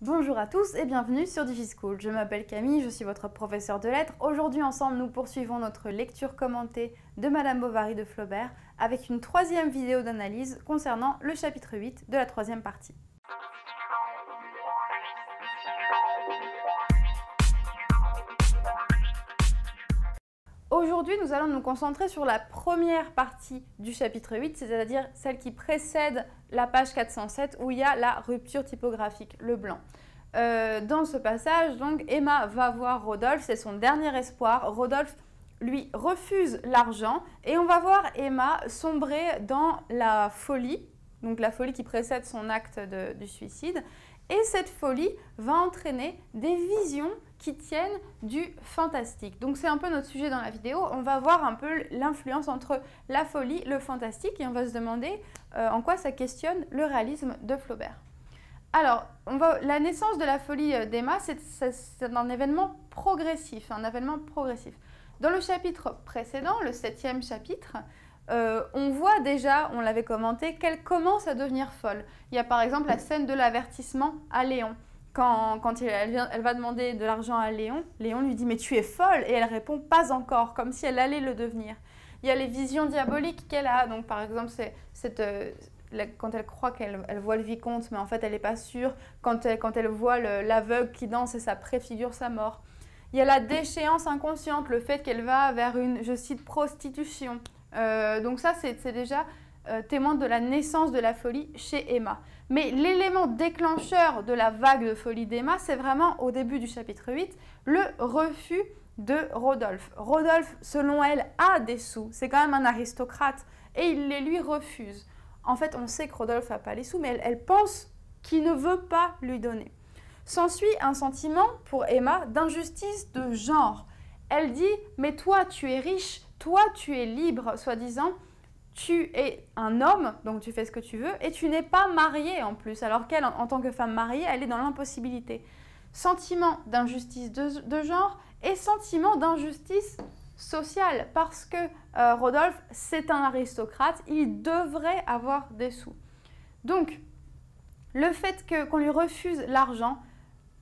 Bonjour à tous et bienvenue sur DigiSchool. Je m'appelle Camille, je suis votre professeure de lettres. Aujourd'hui ensemble, nous poursuivons notre lecture commentée de Madame Bovary de Flaubert avec une troisième vidéo d'analyse concernant le chapitre 8 de la troisième partie. Aujourd'hui, nous allons nous concentrer sur la première partie du chapitre 8, c'est-à-dire celle qui précède la page 407 où il y a la rupture typographique, le blanc. Dans ce passage, donc, Emma va voir Rodolphe, c'est son dernier espoir. Rodolphe lui refuse l'argent et on va voir Emma sombrer dans la folie, donc la folie qui précède son acte du suicide. Et cette folie va entraîner des visions qui tiennent du fantastique. Donc c'est un peu notre sujet dans la vidéo. On va voir un peu l'influence entre la folie, le fantastique et on va se demander en quoi ça questionne le réalisme de Flaubert. Alors, la naissance de la folie d'Emma, c'est un événement progressif, Dans le chapitre précédent, le 7e chapitre, on voit déjà, on l'avait commenté, qu'elle commence à devenir folle. Il y a par exemple la scène de l'avertissement à Léon. Quand elle va demander de l'argent à Léon, Léon lui dit « mais tu es folle » et elle répond « pas encore », comme si elle allait le devenir. Il y a les visions diaboliques qu'elle a, donc par exemple quand elle croit qu'elle voit le vicomte, mais en fait elle n'est pas sûre, quand elle voit l'aveugle qui danse et ça préfigure sa mort. Il y a la déchéance inconsciente, le fait qu'elle va vers une, je cite, prostitution. Donc ça, c'est déjà témoin de la naissance de la folie chez Emma. Mais l'élément déclencheur de la vague de folie d'Emma, c'est vraiment au début du chapitre 8, le refus de Rodolphe. Rodolphe, selon elle, a des sous, c'est quand même un aristocrate, et il les lui refuse. En fait, on sait que Rodolphe n'a pas les sous, mais elle pense qu'il ne veut pas lui donner. S'ensuit un sentiment pour Emma d'injustice de genre. Elle dit « mais toi, tu es riche, toi, tu es libre, soi-disant, tu es un homme, donc tu fais ce que tu veux, et tu n'es pas mariée en plus, alors qu'elle, en tant que femme mariée, elle est dans l'impossibilité. » Sentiment d'injustice de genre et sentiment d'injustice sociale, parce que Rodolphe, c'est un aristocrate, il devrait avoir des sous. Donc, le fait qu'on lui refuse l'argent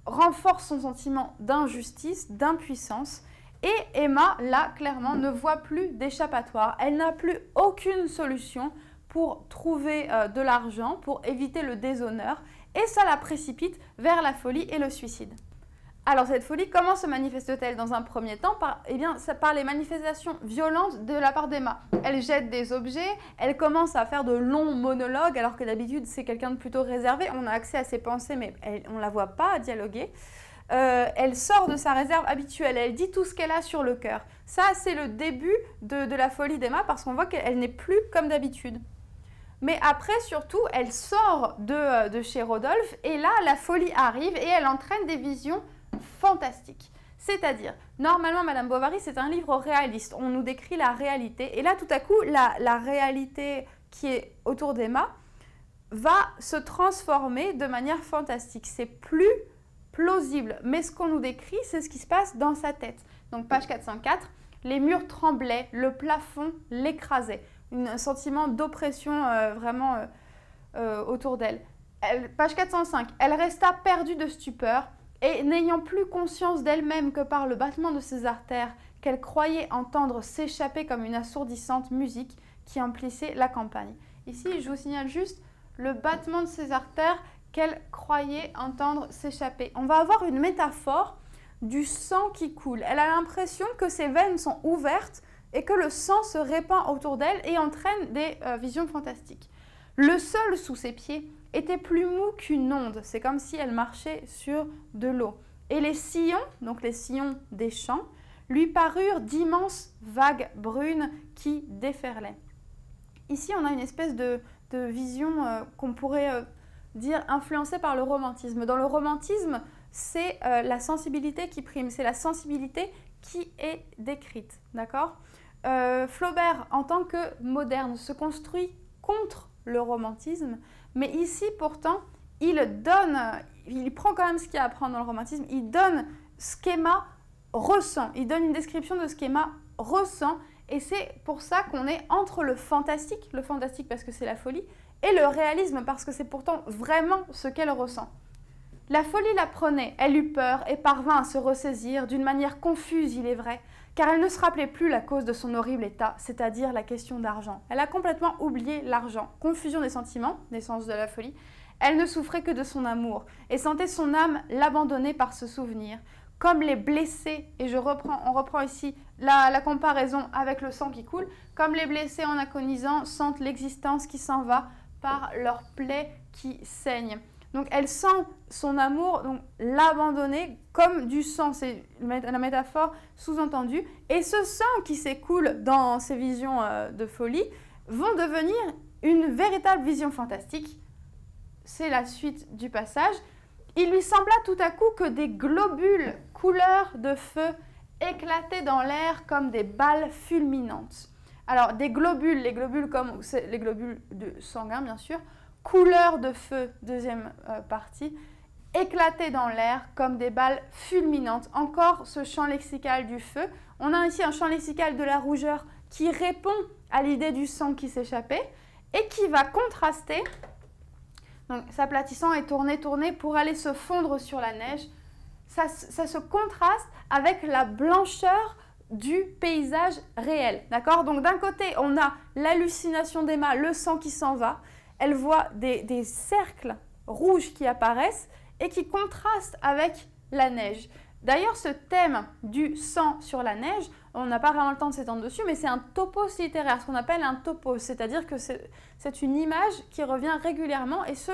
renforce son sentiment d'injustice, d'impuissance, et Emma, là, clairement, ne voit plus d'échappatoire. Elle n'a plus aucune solution pour trouver de l'argent, pour éviter le déshonneur, et ça la précipite vers la folie et le suicide. Alors cette folie, comment se manifeste-t-elle dans un premier temps? Par les manifestations violentes de la part d'Emma. Elle jette des objets, elle commence à faire de longs monologues, alors que d'habitude c'est quelqu'un de plutôt réservé. On a accès à ses pensées, mais on ne la voit pas dialoguer. Elle sort de sa réserve habituelle, elle dit tout ce qu'elle a sur le cœur. Ça, c'est le début de la folie d'Emma, parce qu'on voit qu'elle n'est plus comme d'habitude. Mais après, surtout, elle sort de chez Rodolphe, et là, la folie arrive, et elle entraîne des visions fantastique. C'est-à-dire, normalement, Madame Bovary, c'est un livre réaliste. On nous décrit la réalité. Et là, tout à coup, la réalité qui est autour d'Emma va se transformer de manière fantastique. C'est plus plausible. Mais ce qu'on nous décrit, c'est ce qui se passe dans sa tête. Donc, page 404, les murs tremblaient, le plafond l'écrasait. Un sentiment d'oppression vraiment autour d'elle. Page 405, elle resta perdue de stupeur. Et n'ayant plus conscience d'elle-même que par le battement de ses artères, qu'elle croyait entendre s'échapper comme une assourdissante musique qui emplissait la campagne. Ici, je vous signale juste le battement de ses artères qu'elle croyait entendre s'échapper. On va avoir une métaphore du sang qui coule. Elle a l'impression que ses veines sont ouvertes et que le sang se répand autour d'elle et entraîne des visions fantastiques. Le sol sous ses pieds était plus mou qu'une onde, c'est comme si elle marchait sur de l'eau. Et les sillons, donc les sillons des champs, lui parurent d'immenses vagues brunes qui déferlaient. Ici, on a une espèce de vision qu'on pourrait dire influencée par le romantisme. Dans le romantisme, c'est la sensibilité qui prime, c'est la sensibilité qui est décrite, d'accord? Flaubert, en tant que moderne, se construit contre le romantisme, mais ici pourtant il prend quand même ce qu'il y a à prendre dans le romantisme, il donne ce qu'Emma ressent, il donne une description de ce qu'Emma ressent, et c'est pour ça qu'on est entre le fantastique parce que c'est la folie, et le réalisme parce que c'est pourtant vraiment ce qu'elle ressent. La folie la prenait, elle eut peur et parvint à se ressaisir d'une manière confuse, il est vrai, car elle ne se rappelait plus la cause de son horrible état, c'est-à-dire la question d'argent. Elle a complètement oublié l'argent. Confusion des sentiments, naissance de la folie. Elle ne souffrait que de son amour et sentait son âme l'abandonner par ce souvenir. Comme les blessés, et on reprend ici la comparaison avec le sang qui coule, comme les blessés en agonisant sentent l'existence qui s'en va par leurs plaies qui saignent. Donc elle sent son amour l'abandonner comme du sang, c'est la métaphore sous-entendue. Et ce sang qui s'écoule dans ces visions de folie vont devenir une véritable vision fantastique. C'est la suite du passage. Il lui sembla tout à coup que des globules couleur de feu éclataient dans l'air comme des balles fulminantes. Alors des globules, les globules comme les globules de sanguin bien sûr, couleur de feu, deuxième partie, éclataient dans l'air comme des balles fulminantes. Encore ce champ lexical du feu. On a ici un champ lexical de la rougeur qui répond à l'idée du sang qui s'échappait et qui va contraster, donc s'aplatissant et tourner pour aller se fondre sur la neige. Ça se contraste avec la blancheur du paysage réel. D'accord? Donc d'un côté, on a l'hallucination d'Emma, le sang qui s'en va. Elle voit des cercles rouges qui apparaissent et qui contrastent avec la neige. D'ailleurs, ce thème du sang sur la neige, on n'a pas vraiment le temps de s'étendre dessus, mais c'est un topos littéraire, ce qu'on appelle un topos, c'est-à-dire que c'est une image qui revient régulièrement et ce,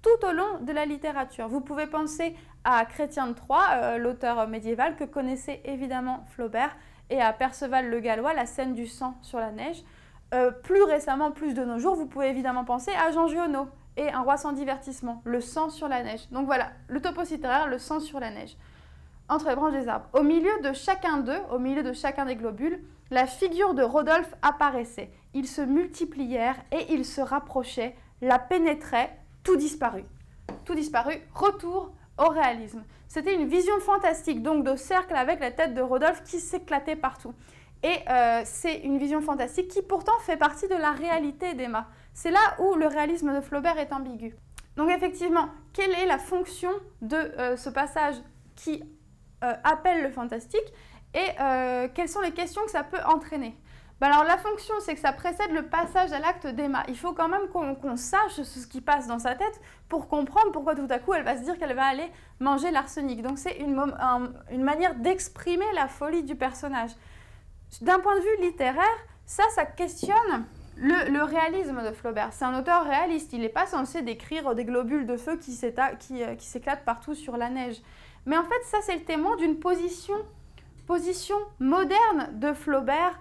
tout au long de la littérature. Vous pouvez penser à Chrétien de Troyes, l'auteur médiéval que connaissait évidemment Flaubert, et à Perceval le Gallois, la scène du sang sur la neige. Plus récemment, plus de nos jours, vous pouvez évidemment penser à Jean Giono et Un roi sans divertissement, le sang sur la neige. Donc voilà, le topos littéraire, le sang sur la neige. Entre les branches des arbres. Au milieu de chacun d'eux, au milieu de chacun des globules, la figure de Rodolphe apparaissait. Ils se multiplièrent et ils se rapprochaient, la pénétraient, tout disparut. Tout disparut, retour au réalisme. C'était une vision fantastique, donc de cercle avec la tête de Rodolphe qui s'éclatait partout. Et c'est une vision fantastique qui pourtant fait partie de la réalité d'Emma. C'est là où le réalisme de Flaubert est ambigu. Donc effectivement, quelle est la fonction de ce passage qui appelle le fantastique et quelles sont les questions que ça peut entraîner? Alors la fonction, c'est que ça précède le passage à l'acte d'Emma. Il faut quand même qu'on sache ce qui passe dans sa tête pour comprendre pourquoi tout à coup elle va se dire qu'elle va aller manger l'arsenic. Donc c'est une manière d'exprimer la folie du personnage. D'un point de vue littéraire, ça questionne le réalisme de Flaubert. C'est un auteur réaliste, il n'est pas censé décrire des globules de feu qui s'éclatent partout sur la neige. Mais en fait, ça c'est le témoin d'une position moderne de Flaubert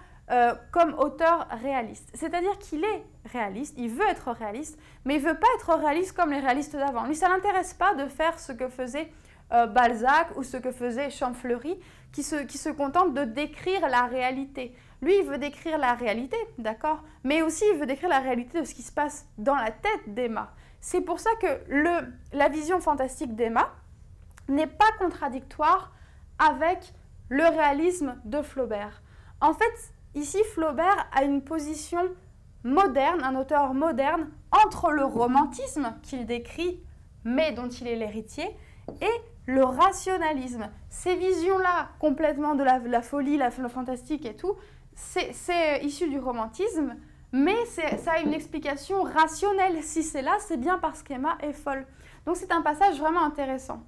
comme auteur réaliste. C'est-à-dire qu'il est réaliste, il veut être réaliste, mais il ne veut pas être réaliste comme les réalistes d'avant. Lui, ça ne l'intéresse pas de faire ce que faisait Balzac ou ce que faisait Champfleury, qui se contente de décrire la réalité. Lui, il veut décrire la réalité, d'accord, mais aussi il veut décrire la réalité de ce qui se passe dans la tête d'Emma. C'est pour ça que la vision fantastique d'Emma n'est pas contradictoire avec le réalisme de Flaubert. En fait, ici, Flaubert a une position moderne, un auteur moderne, entre le romantisme qu'il décrit, mais dont il est l'héritier, et le rationalisme. Ces visions-là, complètement de la folie, le fantastique et tout, c'est issu du romantisme, mais ça a une explication rationnelle. Si c'est là, c'est bien parce qu'Emma est folle. Donc c'est un passage vraiment intéressant.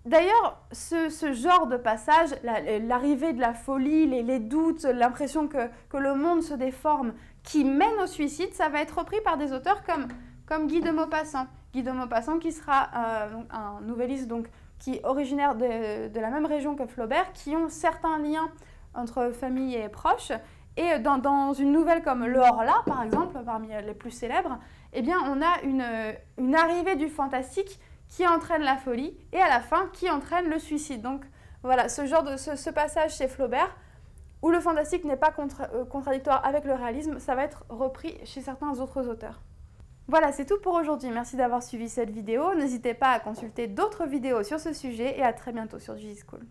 D'ailleurs, ce genre de passage, l'arrivée de la folie, les doutes, l'impression que le monde se déforme, qui mène au suicide, ça va être repris par des auteurs comme Guy de Maupassant. Guy de Maupassant qui sera un nouvelliste qui est originaire de la même région que Flaubert, qui ont certains liens entre famille et proches. Et dans une nouvelle comme Le Horla, par exemple, parmi les plus célèbres, eh bien, on a une arrivée du fantastique qui entraîne la folie et à la fin qui entraîne le suicide. Donc voilà, ce passage chez Flaubert, où le fantastique n'est pas contradictoire avec le réalisme, ça va être repris chez certains autres auteurs. Voilà, c'est tout pour aujourd'hui. Merci d'avoir suivi cette vidéo. N'hésitez pas à consulter d'autres vidéos sur ce sujet et à très bientôt sur Gigi School.